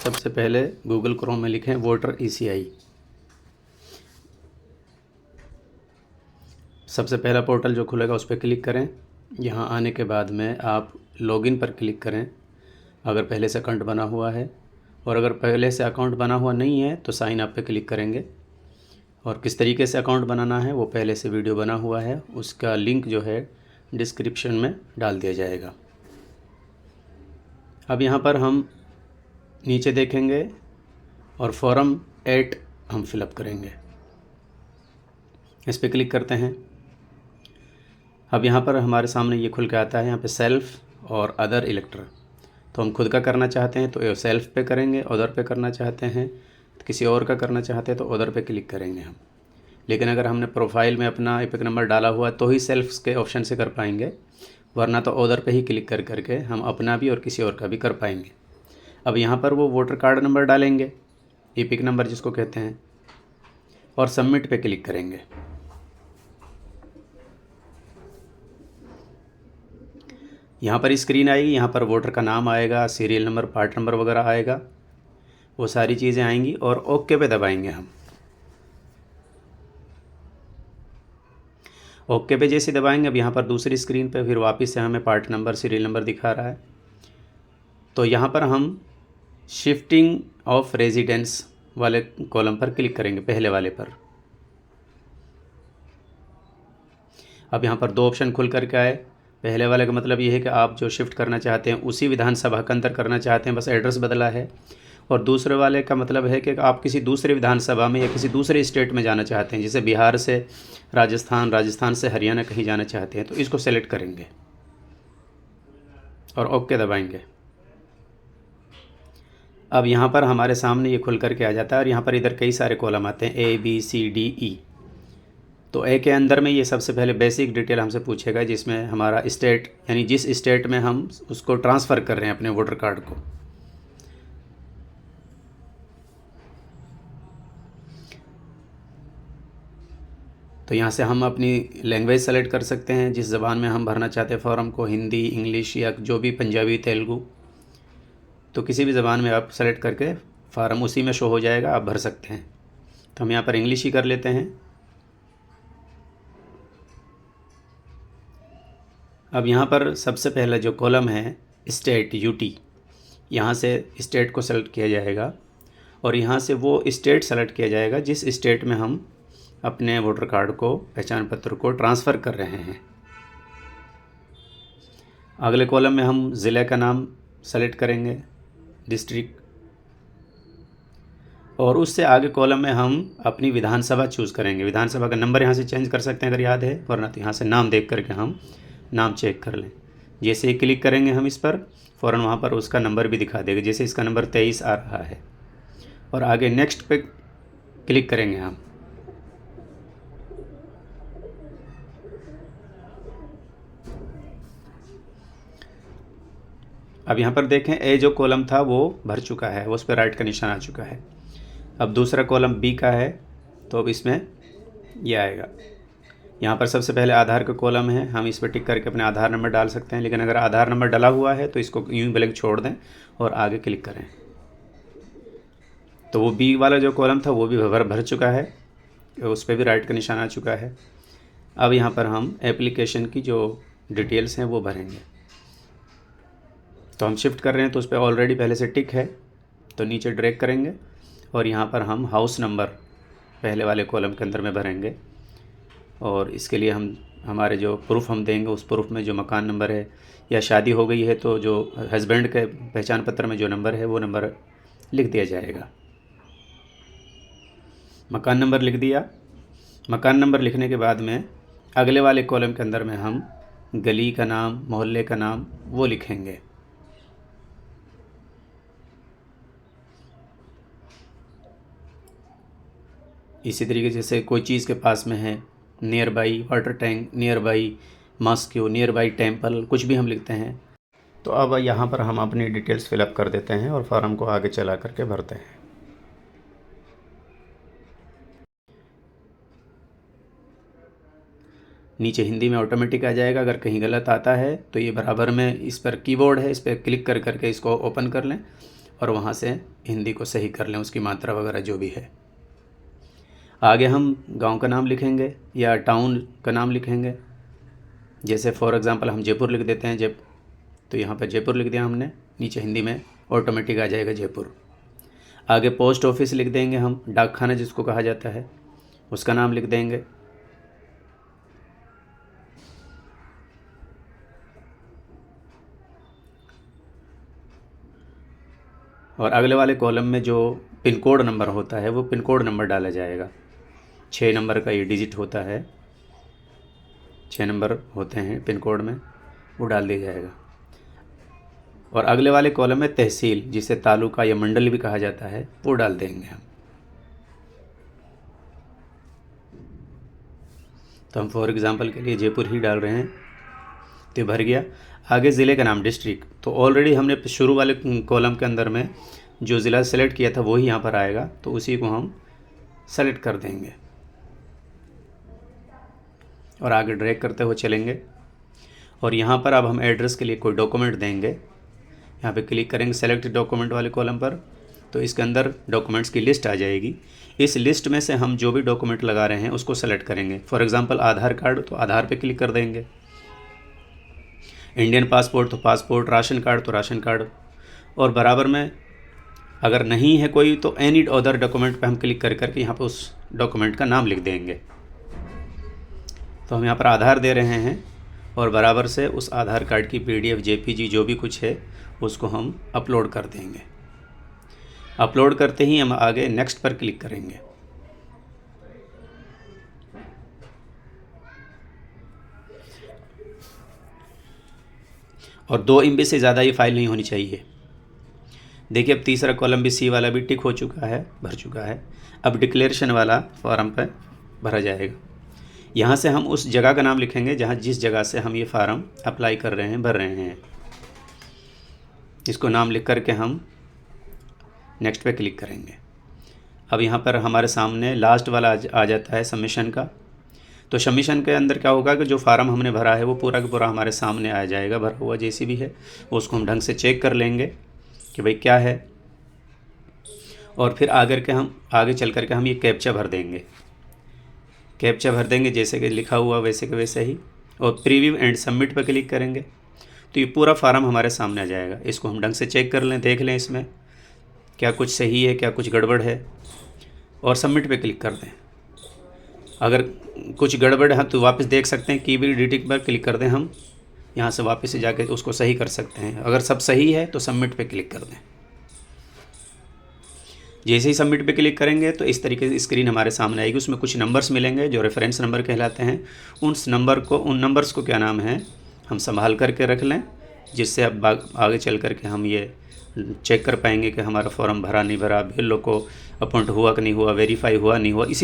सबसे पहले Google Chrome में लिखें वोटर ईसीआई। सबसे पहला पोर्टल जो खुलेगा उस पर क्लिक करें। यहाँ आने के बाद में आप लॉगिन पर क्लिक करें अगर पहले से अकाउंट बना हुआ है, और अगर पहले से अकाउंट बना हुआ नहीं है तो साइन अप पे क्लिक करेंगे। और किस तरीके से अकाउंट बनाना है वो पहले से वीडियो बना हुआ है, उसका लिंक जो है डिस्क्रिप्शन में डाल दिया जाएगा। अब यहाँ पर हम नीचे देखेंगे और फॉर्म 8 हम फिलअप करेंगे, इस पर क्लिक करते हैं। अब यहाँ पर हमारे सामने ये खुल के आता है, यहाँ पे सेल्फ और अदर इलेक्टर। तो हम खुद का करना चाहते हैं तो सेल्फ पे करेंगे, अदर पे करना चाहते हैं तो किसी और का करना चाहते हैं तो अदर पे क्लिक करेंगे हम। लेकिन अगर हमने प्रोफाइल में अपना एपिक नंबर डाला हुआ है तो ही सेल्फ के ऑप्शन से कर पाएंगे, वरना तो अदर पे ही क्लिक कर करके हम अपना भी और किसी और का भी कर पाएंगे। अब यहाँ पर वो वोटर कार्ड नंबर डालेंगे, एपिक नंबर जिसको कहते हैं, और सबमिट पे क्लिक करेंगे। यहाँ पर स्क्रीन आएगी, यहाँ पर वोटर का नाम आएगा, सीरियल नंबर, पार्ट नंबर वगैरह आएगा, वो सारी चीज़ें आएंगी और ओके पे दबाएंगे हम। ओके पे जैसे दबाएंगे अब यहाँ पर दूसरी स्क्रीन पे फिर वापस से हमें पार्ट नंबर, सीरियल नंबर दिखा रहा है। तो यहाँ पर हम शिफ्टिंग ऑफ रेजिडेंस वाले कॉलम पर क्लिक करेंगे, पहले वाले पर। अब यहाँ पर दो ऑप्शन खुल करके आए। पहले वाले का मतलब ये है कि आप जो शिफ्ट करना चाहते हैं उसी विधानसभा के अंदर करना चाहते हैं, बस एड्रेस बदला है। और दूसरे वाले का मतलब है कि आप किसी दूसरे विधानसभा में या किसी दूसरे स्टेट में जाना चाहते हैं, जैसे बिहार से राजस्थान, राजस्थान से हरियाणा कहीं जाना चाहते हैं, तो इसको सेलेक्ट करेंगे और ओके दबाएंगे। अब यहाँ पर हमारे सामने ये खुल करके आ जाता है और यहाँ पर इधर कई सारे कॉलम आते हैं, A B C D E। तो ए के अंदर में ये सबसे पहले बेसिक डिटेल हमसे पूछेगा, जिसमें हमारा स्टेट, यानी जिस स्टेट में हम उसको ट्रांसफ़र कर रहे हैं अपने वोटर कार्ड को। तो यहाँ से हम अपनी लैंग्वेज सेलेक्ट कर सकते हैं, जिस ज़बान में हम भरना चाहते हैं फॉर्म को, हिंदी, इंग्लिश या जो भी, पंजाबी, तेलुगु, तो किसी भी ज़बान में आप सेलेक्ट करके फार्म उसी में शो हो जाएगा, आप भर सकते हैं। तो हम यहाँ पर इंग्लिश ही कर लेते हैं। अब यहाँ पर सबसे पहला जो कॉलम है स्टेट UT, यहाँ से स्टेट को सेलेक्ट किया जाएगा और यहाँ से वो स्टेट सेलेक्ट किया जाएगा जिस स्टेट में हम अपने वोटर कार्ड को, पहचान पत्र को ट्रांसफ़र कर रहे हैं। अगले कॉलम में हम ज़िले का नाम सेलेक्ट करेंगे, डिस्ट्रिक्ट, और उससे आगे कॉलम में हम अपनी विधानसभा चूज़ करेंगे। विधानसभा का नंबर यहाँ से चेंज कर सकते हैं अगर याद है, वरना तो यहाँ से नाम देख करके हम नाम चेक कर लें। जैसे ही क्लिक करेंगे हम इस पर, फ़ौरन वहाँ पर उसका नंबर भी दिखा देगा, जैसे इसका नंबर 23 आ रहा है। और आगे नेक्स्ट पे क्लिक करेंगे हम। अब यहाँ पर देखें ए जो कॉलम था वो भर चुका है, उस पर राइट का निशान आ चुका है। अब दूसरा कॉलम B का है, तो अब इसमें यह आएगा। यहाँ पर सबसे पहले आधार का कॉलम है, हम इस पर टिक करके अपने आधार नंबर डाल सकते हैं, लेकिन अगर आधार नंबर डला हुआ है तो इसको यूँ ब्लैंक छोड़ दें और आगे क्लिक करें। तो वो B वाला जो कॉलम था वो भी भर चुका है, उस पर भी राइट का निशान आ चुका है। अब यहाँ पर हम एप्लीकेशन की जो डिटेल्स हैं वो भरेंगे। तो हम शिफ्ट कर रहे हैं तो उस पर ऑलरेडी पहले से टिक है, तो नीचे ड्रैग करेंगे और यहाँ पर हम हाउस नंबर पहले वाले कॉलम के अंदर में भरेंगे। और इसके लिए हम हमारे जो प्रूफ हम देंगे उस प्रूफ में जो मकान नंबर है, या शादी हो गई है तो जो हस्बैंड के पहचान पत्र में जो नंबर है वो नंबर लिख दिया जाएगा। मकान नंबर लिख दिया। मकान नंबर लिखने के बाद में अगले वाले कॉलम के अंदर में हम गली का नाम, मोहल्ले का नाम वो लिखेंगे। इसी तरीके से जैसे कोई चीज़ के पास में है, near by water tank, near by mosque, near by temple, कुछ भी हम लिखते हैं। तो अब यहाँ पर हम अपनी डिटेल्स फिलअप कर देते हैं और फॉर्म को आगे चला करके भरते हैं। नीचे हिंदी में ऑटोमेटिक आ जाएगा, अगर कहीं गलत आता है तो ये बराबर में इस पर कीबोर्ड है, इस पर क्लिक कर करके इसको ओपन कर लें और वहाँ से हिंदी को सही कर लें, उसकी मात्रा वगैरह जो भी है। आगे हम गांव का नाम लिखेंगे या टाउन का नाम लिखेंगे। जैसे फॉर एग्ज़ाम्पल हम जयपुर लिख देते हैं, तो यहाँ पर जयपुर लिख दिया हमने, नीचे हिंदी में ऑटोमेटिक आ जाएगा जयपुर। आगे पोस्ट ऑफिस लिख देंगे हम, डाकखाना जिसको कहा जाता है, उसका नाम लिख देंगे। और अगले वाले कॉलम में जो पिन कोड नंबर होता है वो पिन कोड नंबर डाला जाएगा। 6 नंबर का ये डिजिट होता है, 6 नंबर होते हैं पिन कोड में, वो डाल दिया जाएगा। और अगले वाले कॉलम में तहसील, जिसे तालुका या मंडल भी कहा जाता है, वो डाल देंगे हम। तो हम फॉर एग्ज़ाम्पल के लिए जयपुर ही डाल रहे हैं, तो ये भर गया। आगे ज़िले का नाम, डिस्ट्रिक्ट, तो ऑलरेडी हमने शुरू वाले कॉलम के अंदर में जो ज़िला सेलेक्ट किया था वही यहाँ पर आएगा, तो उसी को हम सेलेक्ट कर देंगे और आगे ड्रैग करते हुए चलेंगे। और यहाँ पर अब हम एड्रेस के लिए कोई डॉक्यूमेंट देंगे। यहाँ पे क्लिक करेंगे सेलेक्ट डॉक्यूमेंट वाले कॉलम पर, तो इसके अंदर डॉक्यूमेंट्स की लिस्ट आ जाएगी। इस लिस्ट में से हम जो भी डॉक्यूमेंट लगा रहे हैं उसको सेलेक्ट करेंगे। फॉर एग्ज़ाम्पल आधार कार्ड, तो आधार पे क्लिक कर देंगे। इंडियन पासपोर्ट तो पासपोर्ट, राशन कार्ड तो राशन कार्ड, और बराबर में अगर नहीं है कोई तो एनी अदर डॉक्यूमेंट पे हम क्लिक करके यहाँ पे उस डॉक्यूमेंट का नाम लिख देंगे। तो हम यहाँ पर आधार दे रहे हैं और बराबर से उस आधार कार्ड की PDF JPG जो भी कुछ है उसको हम अपलोड कर देंगे। अपलोड करते ही हम आगे नेक्स्ट पर क्लिक करेंगे। और 2 MB से ज़्यादा ये फाइल नहीं होनी चाहिए। देखिए अब तीसरा कॉलम भी C वाला भी टिक हो चुका है, भर चुका है। अब डिक्लेरेशन वाला फॉर्म पर भरा जाएगा। यहाँ से हम उस जगह का नाम लिखेंगे जिस जगह से हम ये फार्म अप्लाई कर रहे हैं, भर रहे हैं। इसको नाम लिख करके हम नेक्स्ट पे क्लिक करेंगे। अब यहाँ पर हमारे सामने लास्ट वाला आ जाता है सबमिशन का। तो सबमिशन के अंदर क्या होगा कि जो फार्म हमने भरा है वो पूरा का पूरा हमारे सामने आ जाएगा, भरा हुआ जैसे भी है। उसको हम ढंग से चेक कर लेंगे कि भाई क्या है, और फिर आगे चल करके हम ये कैप्चा भर देंगे। कैप्चा भर देंगे जैसे कि लिखा हुआ वैसे के वैसे ही, और प्रीव्यू एंड सबमिट पर क्लिक करेंगे तो ये पूरा फार्म हमारे सामने आ जाएगा। इसको हम ढंग से चेक कर लें, देख लें इसमें क्या कुछ सही है, क्या कुछ गड़बड़ है, और सबमिट पे क्लिक कर दें। अगर कुछ गड़बड़ है तो वापस देख सकते हैं, कीबोर्ड एडिटिंग पर क्लिक कर दें, हम यहाँ से वापस से जाके उसको सही कर सकते हैं। अगर सब सही है तो सबमिट पे क्लिक कर दें। जैसे ही सबमिट पे क्लिक करेंगे तो इस तरीके से स्क्रीन हमारे सामने आएगी। उसमें कुछ नंबर्स मिलेंगे जो रेफरेंस नंबर कहलाते हैं। उन नंबर्स को क्या नाम है हम संभाल करके रख लें, जिससे अब आगे चल करके हम ये चेक कर पाएंगे कि हमारा फॉर्म भरा नहीं भरा, बिलों को अपॉइंट हुआ कि नहीं हुआ, वेरीफाई हुआ नहीं हुआ। इसी